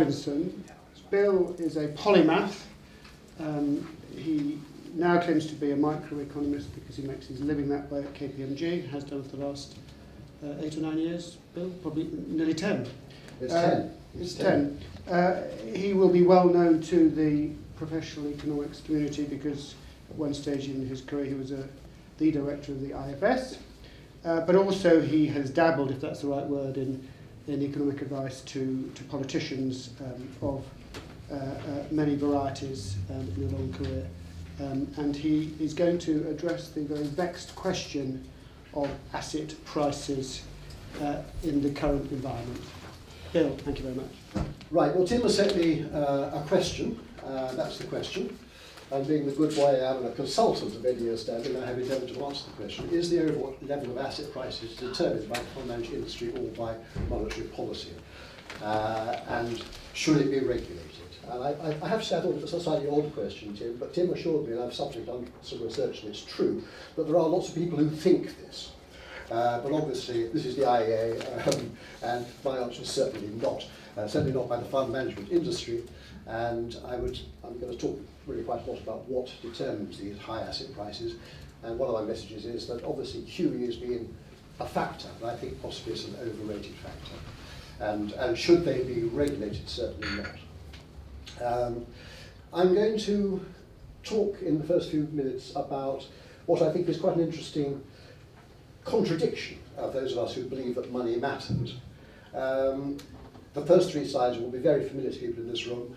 Robinson. Bill is a polymath. He now claims to be a microeconomist because he makes his living that way at KPMG, has done for the last 8 or 9 years. Bill, probably nearly 10. It's 10. It's 10. He will be well known to the professional economics community because at one stage in his career he was the director of the IFS. But also he has dabbled, if that's the right word, in economic advice to politicians of many varieties in a long career. And he is going to address the very vexed question of asset prices in the current environment. Bill, thank you very much. Right, well, Tim has sent me a question. That's the question. And being the good boy I am and a consultant of many years standing, I have endeavoured to answer the question. Is the overall level of asset prices determined by the fund management industry or by monetary policy? And should it be regulated? And I have to say I thought it was a slightly odd question, Tim, but Tim assured me, and I've subject done some research and it's true, that there are lots of people who think this. But obviously this is the IEA, and my answer is certainly not by the fund management industry. And I'm going to talk really quite a lot about what determines these high asset prices. And one of my messages is that obviously QE has been a factor, but I think possibly it's an overrated factor. And should they be regulated? Certainly not. I'm going to talk in the first few minutes about what I think is quite an interesting contradiction of those of us who believe that money matters. The first 3 slides will be very familiar to people in this room.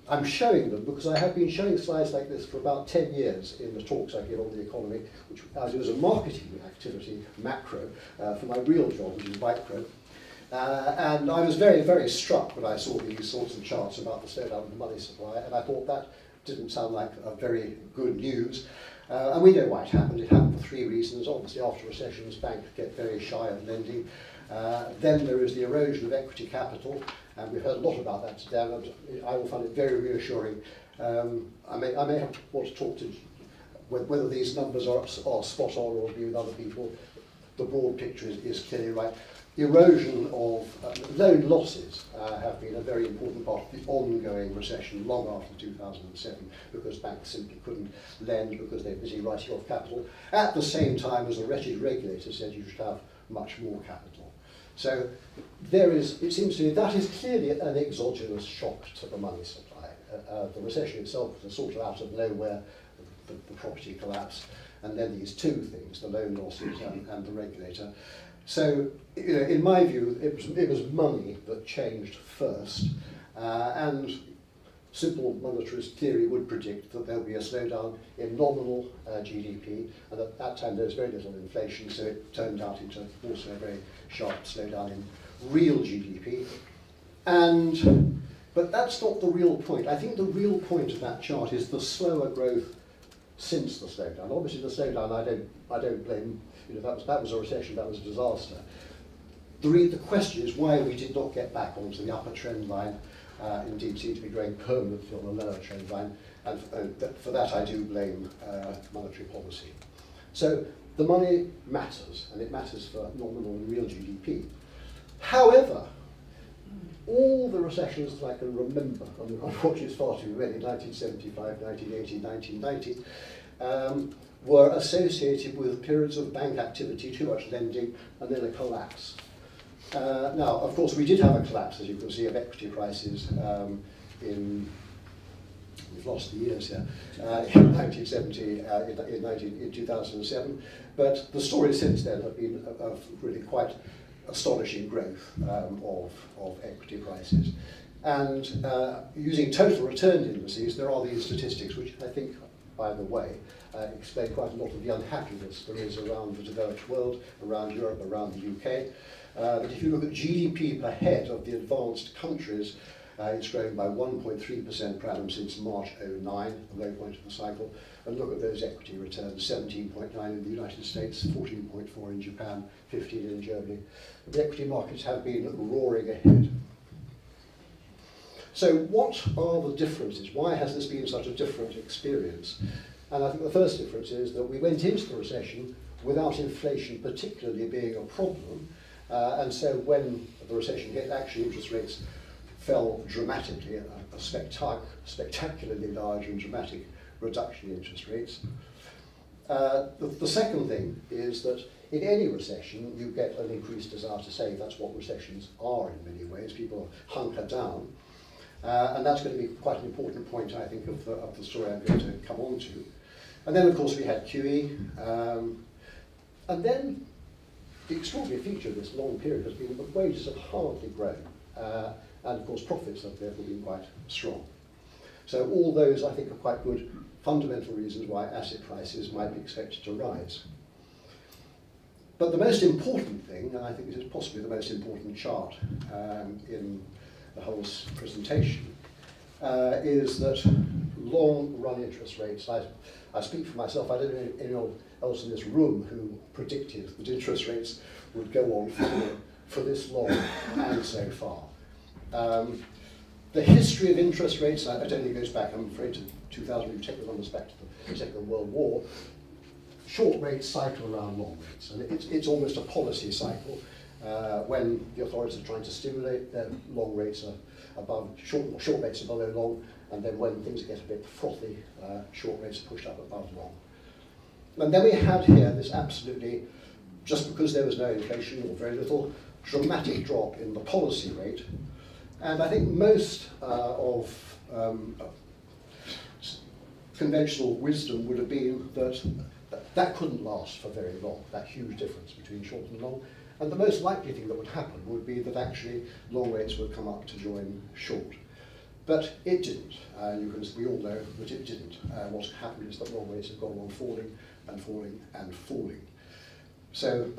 I'm showing them because I have been showing slides like this for about 10 years in the talks I give on the economy, which I do as a marketing activity, macro, for my real job, which is micro. And I was very, very struck when I saw these sorts of charts about the slowdown of the money supply, and I thought that didn't sound like a very good news. And we know why it happened. It happened for 3 reasons. Obviously, after recessions, banks get very shy of lending. Then there is the erosion of equity capital, and we've heard a lot about that today, and I will find it very reassuring. I may want to talk to whether these numbers are spot on or be with other people. The broad picture is clearly right. Erosion of loan losses have been a very important part of the ongoing recession long after 2007, because banks simply couldn't lend because they're busy writing off capital, at the same time as the wretched regulator said you should have much more capital. So it seems to me that is clearly an exogenous shock to the money supply. The recession itself was a sort of out of nowhere, the property collapse, and then these 2 things, the loan losses and the regulator. So, in my view, it was money that changed first, and simple monetarist theory would predict that there'll be a slowdown in nominal GDP, and at that time there was very little inflation, so it turned out into also a very sharp slowdown in real GDP. But that's not the real point. I think the real point of that chart is the slower growth since the slowdown. Obviously, the slowdown I don't blame. That was a recession, that was a disaster. The question is why we did not get back onto the upper trend line, indeed seem to be growing permanently on the lower trend line, and for that I do blame monetary policy. So the money matters, and it matters for nominal and real GDP. However, all the recessions that I can remember, unfortunately it's far too many, 1975, 1980, 1990, were associated with periods of bank activity, too much lending, and then a collapse. Now, of course, we did have a collapse, as you can see, of equity prices we've lost the years here, in 1970, in 2007, but the story since then have been of really quite astonishing growth of equity prices. And using total return indices, there are these statistics which I think, by the way, explain quite a lot of the unhappiness there is around the developed world, around Europe, around the UK. But if you look at GDP per head of the advanced countries, it's grown by 1.3% per annum since March 2009, the low point of the cycle. And look at those equity returns, 17.9 in the United States, 14.4 in Japan, 15 in Germany. The equity markets have been roaring ahead. So what are the differences? Why has this been such a different experience? And I think the first difference is that we went into the recession without inflation particularly being a problem. And so when the recession hit, actually interest rates fell dramatically, a spectacularly large and dramatic reduction in interest rates. The second thing is that in any recession, you get an increased desire to save. That's what recessions are in many ways. People hunker down. And that's going to be quite an important point, I think, of the story I'm going to come on to. And then, of course, we had QE. And then the extraordinary feature of this long period has been that wages have hardly grown. And, of course, profits have therefore been quite strong. So all those, I think, are quite good fundamental reasons why asset prices might be expected to rise. But the most important thing, and I think this is possibly the most important chart in the whole presentation, is that long-run interest rates, I speak for myself, I don't know anyone else in this room who predicted that interest rates would go on for this long and so far. The history of interest rates, it only goes back, I'm afraid, to 2000, we've taken the numbers back to the Second World War. Short rates cycle around long rates, and it's almost a policy cycle. When the authorities are trying to stimulate, then long rates are above, short rates are below long, and then when things get a bit frothy, short rates are pushed up above long. And then we had here this absolutely, just because there was no inflation or very little, dramatic drop in the policy rate. And I think most of conventional wisdom would have been that couldn't last for very long, that huge difference between short and long. And the most likely thing that would happen would be that actually long rates would come up to join short. But it didn't. We all know that it didn't. What's happened is that long rates have gone on falling and falling and falling. So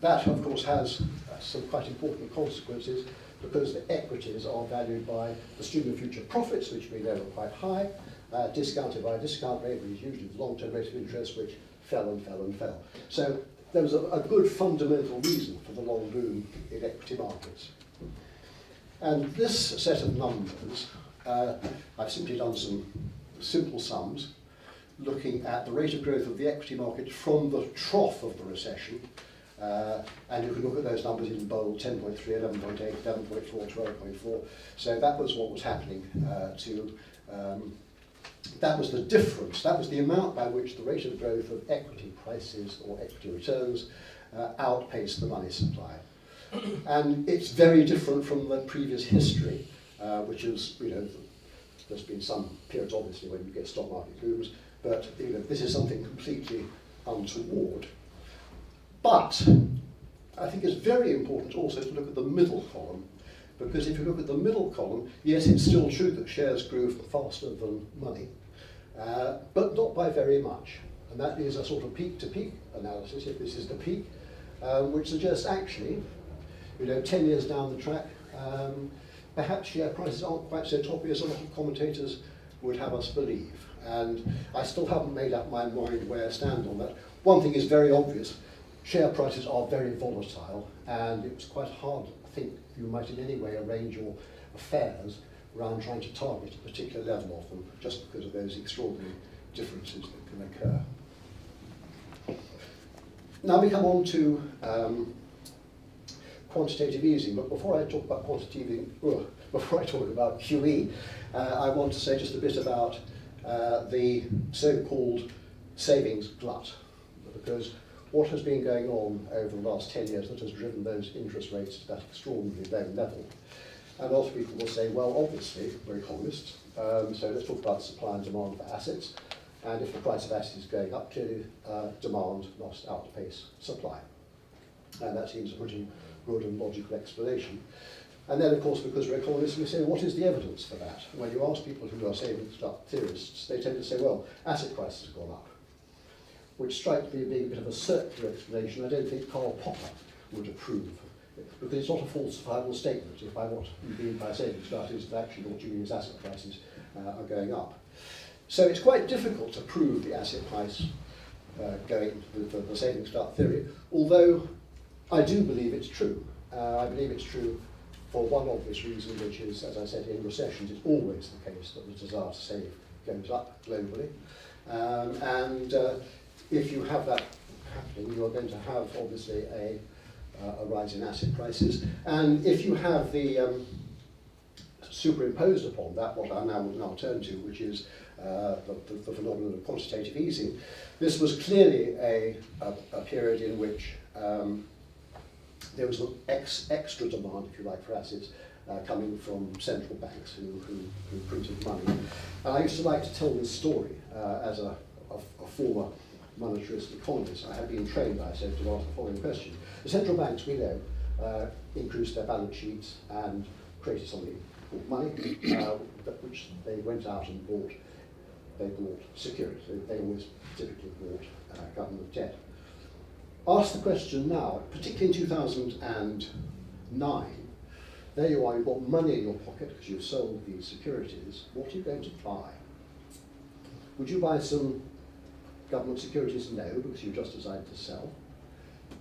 that, of course, has some quite important consequences, because the equities are valued by the stream of future profits, which we know are quite high, discounted by a discount rate, which is usually the long-term rate of interest, which fell and fell and fell. So there was a good fundamental reason for the long boom in equity markets. And this set of numbers, I've simply done some simple sums, looking at the rate of growth of the equity market from the trough of the recession. And you can look at those numbers in bold: 10.3, 11.8, 11.4, 12.4. So that was what was happening that was the difference, that was the amount by which the rate of growth of equity prices or equity returns outpaced the money supply. And it's very different from the previous history, which is, there's been some periods obviously when you get stock market booms, but this is something completely untoward. But I think it's very important also to look at the middle column, because if you look at the middle column, yes, it's still true that shares grew faster than money, but not by very much. And that is a sort of peak-to-peak analysis, if this is the peak, which suggests actually, 10 years down the track, perhaps share prices aren't quite so toppy as a lot of commentators would have us believe. And I still haven't made up my mind where I stand on that. One thing is very obvious: share prices are very volatile, and it's quite hard, I think, you might in any way arrange your affairs around trying to target a particular level of them, just because of those extraordinary differences that can occur. Now we come on to quantitative easing, but before I talk about before I talk about QE, I want to say just a bit about the so-called savings glut, because what has been going on over the last 10 years that has driven those interest rates to that extraordinarily low level. And a lot of people will say, well, obviously, we're economists, so let's talk about supply and demand for assets. And if the price of assets is going up, clearly demand must outpace supply. And that seems a pretty good and logical explanation. And then, of course, because we're economists, we say, what is the evidence for that? When you ask people who are savings theorists, they tend to say, well, asset prices have gone up, which strikes me as being a bit of a circular explanation. I don't think Karl Popper would approve, because it's not a falsifiable statement. If by what you mean by savings glut is that actually what you mean is asset prices are going up. So it's quite difficult to prove the asset price going with the savings glut theory, although I do believe it's true. I believe it's true for one obvious reason, which is, as I said, in recessions it's always the case that the desire to save goes up globally. If you have that happening, you are going to have, obviously, a rise in asset prices. And if you have the superimposed upon that what I will now turn to, which is the phenomenon of quantitative easing. This was clearly a period in which there was an extra demand, if you like, for assets coming from central banks who printed money. And I used to like to tell this story as a former monetarist economist. I had been trained, I said, to ask the following question. The central banks, we know, increased their balance sheets and created something called money, which they went out and bought. They bought securities. They always typically bought government debt. Ask the question now, particularly in 2009, there you are, you've got money in your pocket because you've sold these securities. What are you going to buy? Would you buy some government securities? No, because you just decided to sell.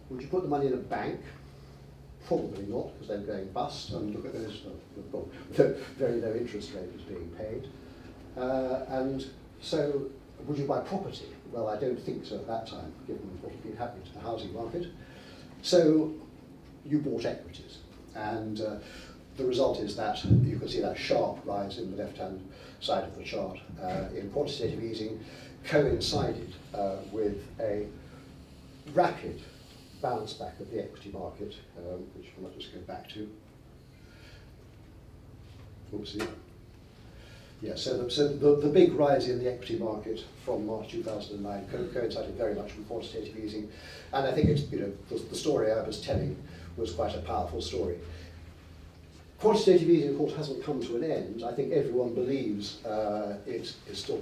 Would you put the money in a bank? Probably not, because they're going bust. And look at those, very low interest rate was being paid. And so, would you buy property? Well, I don't think so at that time, given what had been happening to the housing market. So, you bought equities. And the result is that you can see that sharp rise in the left-hand side of the chart in quantitative easing coincided with a rapid bounce back of the equity market, which I might just go back to. Oopsie. Yeah, so the big rise in the equity market from March 2009 coincided very much with quantitative easing, and I think it's, the story I was telling was quite a powerful story. Quantitative easing, of course, hasn't come to an end. I think everyone believes it still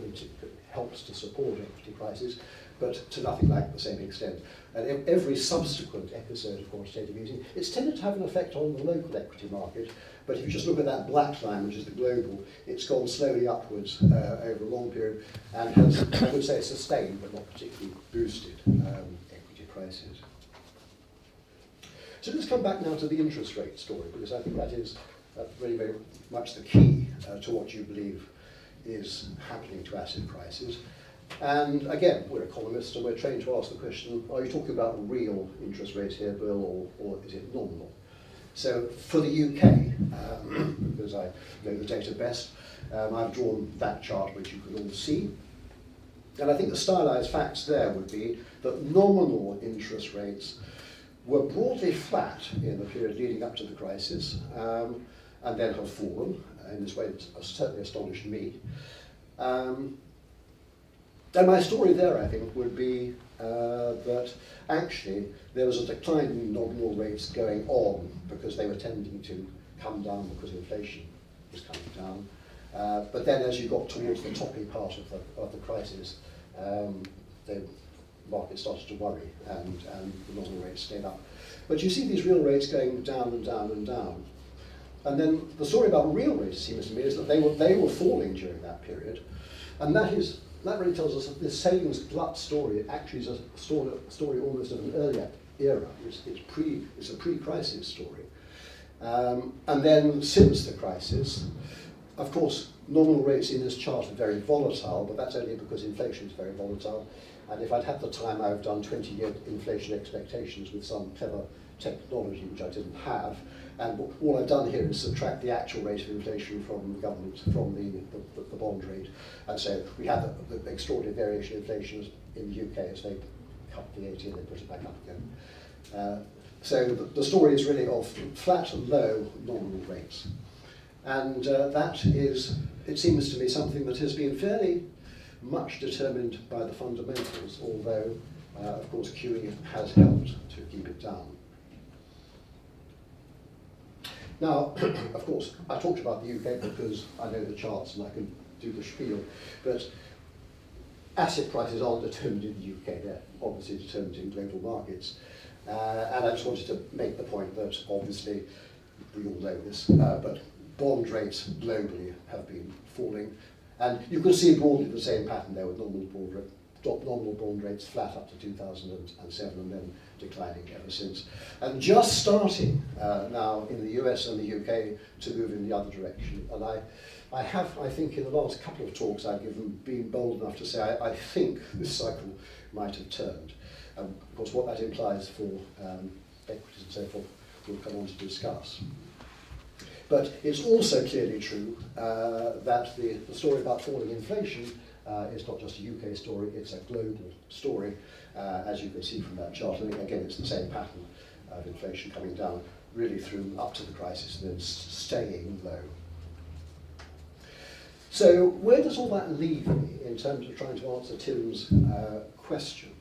helps to support equity prices, but to nothing like the same extent. And every subsequent episode of quantitative easing, it's tended to have an effect on the local equity market, but if you just look at that black line, which is the global, it's gone slowly upwards over a long period and has, I would say, sustained but not particularly boosted equity prices. So let's come back now to the interest rate story, because I think that is very, very much the key to what you believe is happening to asset prices. And again, we're economists and we're trained to ask the question, are you talking about real interest rates here, Bill, or is it nominal? So for the UK, because I know the data best, I've drawn that chart which you can all see. And I think the stylized facts there would be that nominal interest rates were broadly flat in the period leading up to the crisis, and then have fallen. In this way, it's certainly astonished me. And my story there, I think, would be that actually there was a decline in nominal rates going on because they were tending to come down because inflation was coming down. But then as you got towards the toppy part of the crisis, the market started to worry and the nominal rates stayed up. But you see these real rates going down and down and down. And then the story about real rates, it seems to me, is that they were falling during that period. And that really tells us that this savings glut story actually is a story almost of an earlier era. It's a pre-crisis story. And then since the crisis, of course, nominal rates in this chart are very volatile, but that's only because inflation is very volatile. And if I'd had the time, I've done 20-year inflation expectations with some clever technology, which I didn't have. And all I've done here is subtract the actual rate of inflation from the government, from the bond rate. And so we have the extraordinary variation in inflation in the UK as they cut the VAT and they put it back up again. So the story is really of flat and low nominal rates. And that is, it seems to me, something that has been fairly much determined by the fundamentals, although, of course, QE has helped to keep it down. Now, of course, I talked about the UK because I know the charts and I can do the spiel, but asset prices aren't determined in the UK, they're obviously determined in global markets. And I just wanted to make the point that obviously, we all know this, but bond rates globally have been falling. And you can see broadly the same pattern there with nominal bond rates flat up to 2007 and then declining ever since. And just starting now in the US and the UK to move in the other direction. And I have, I think, in the last couple of talks I've given, been bold enough to say I think this cycle might have turned. Of course, what that implies for equities and so forth, we'll come on to discuss. But it's also clearly true that the story about falling inflation is not just a UK story, it's a global story, as you can see from that chart. And again, it's the same pattern of inflation coming down really through up to the crisis and then staying low. So where does all that leave me in terms of trying to answer Tim's question?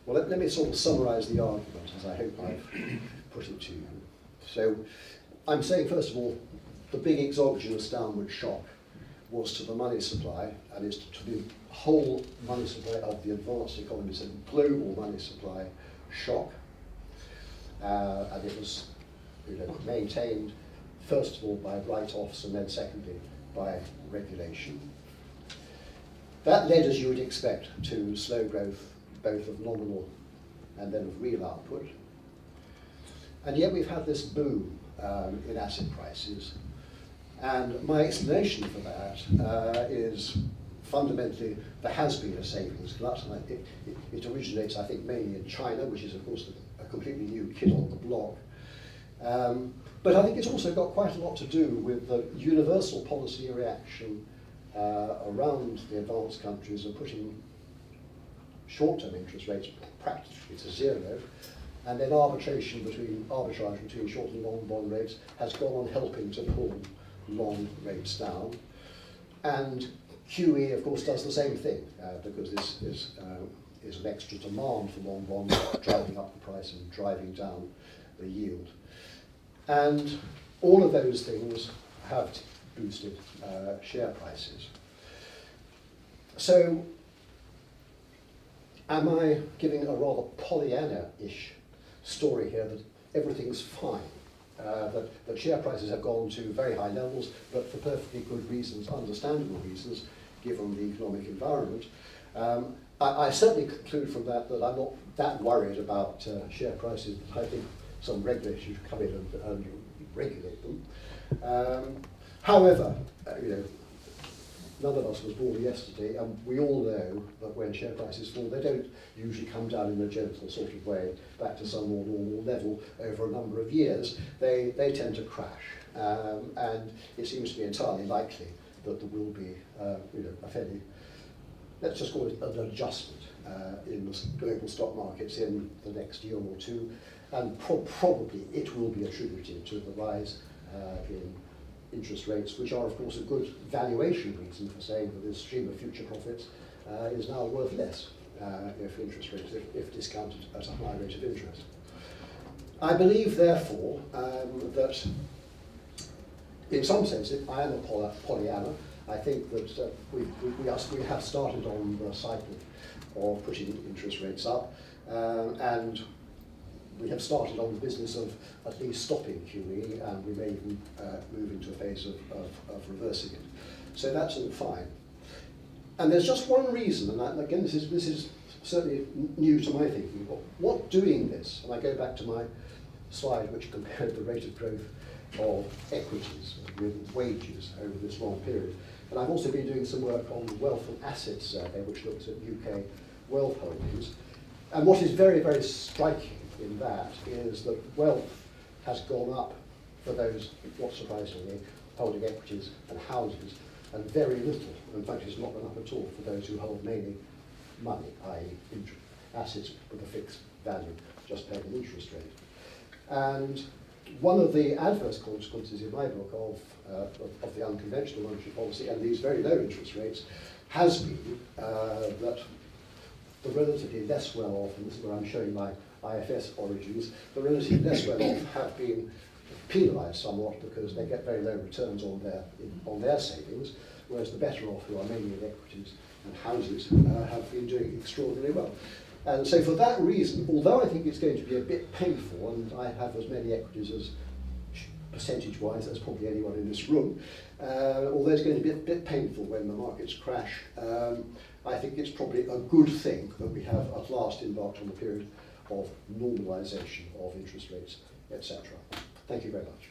Well, let me sort of summarise the argument as I hope I've put it to you. So I'm saying, first of all, the big exogenous downward shock was to the money supply, and is to the whole money supply of the advanced economies, a global money supply shock. And it was maintained, first of all, by write-offs, and then secondly, by regulation. That led, as you would expect, to slow growth, both of nominal and then of real output. And yet we've had this boom in asset prices. And my explanation for that is fundamentally there has been a savings glut. And it originates, I think, mainly in China, which is, of course, a completely new kid on the block. But I think it's also got quite a lot to do with the universal policy reaction around the advanced countries of putting short-term interest rates practically to zero, and then arbitrage between short and long bond rates has gone on helping to pull long rates down. And QE, of course, does the same thing, because this is an extra demand for long bonds, driving up the price and driving down the yield. And all of those things have boosted share prices. So, am I giving a rather Pollyanna-ish story here that everything's fine? That share prices have gone to very high levels, but for perfectly good reasons, understandable reasons, given the economic environment. I certainly conclude from that that I'm not that worried about share prices. I think some regulators should come in and regulate them. However, none of us was born yesterday, and we all know that when share prices fall, they don't usually come down in a gentle sort of way back to some more normal level over a number of years. They tend to crash, and it seems to be entirely likely that there will be a fairly, let's just call it an adjustment in the global stock markets in the next year or two, and probably it will be attributed to the rise in interest rates, which are of course a good valuation reason for saying that this stream of future profits is now worth less if interest rates, if discounted at a high rate of interest. I believe therefore that in some sense I am a Pollyanna. I think that we have started on the cycle of putting interest rates up, and we have started on the business of at least stopping QE, and we may even move into a phase of reversing it. So that's all fine. And there's just one reason, and again this is certainly new to my thinking. What doing this, and I go back to my slide which compared the rate of growth of equities with wages over this long period. And I've also been doing some work on the wealth and assets survey, which looks at UK wealth holdings. And what is very, very striking in that is that wealth has gone up for those, not surprisingly, holding equities and houses, and very little, in fact it's not gone up at all, for those who hold mainly money, i.e. assets with a fixed value, just paying an interest rate. And one of the adverse consequences in my book of the unconventional monetary policy and these very low interest rates has been that the relatively less well-off, and this is where I'm showing my IFS origins, the relatively less well-off have been penalised somewhat because they get very low returns on their savings, whereas the better off, who are mainly in equities and houses, have been doing extraordinarily well. And so for that reason, although I think it's going to be a bit painful, and I have as many equities as percentage-wise as probably anyone in this room, although it's going to be a bit painful when the markets crash, I think it's probably a good thing that we have at last embarked on a period of normalisation of interest rates, etc. Thank you very much.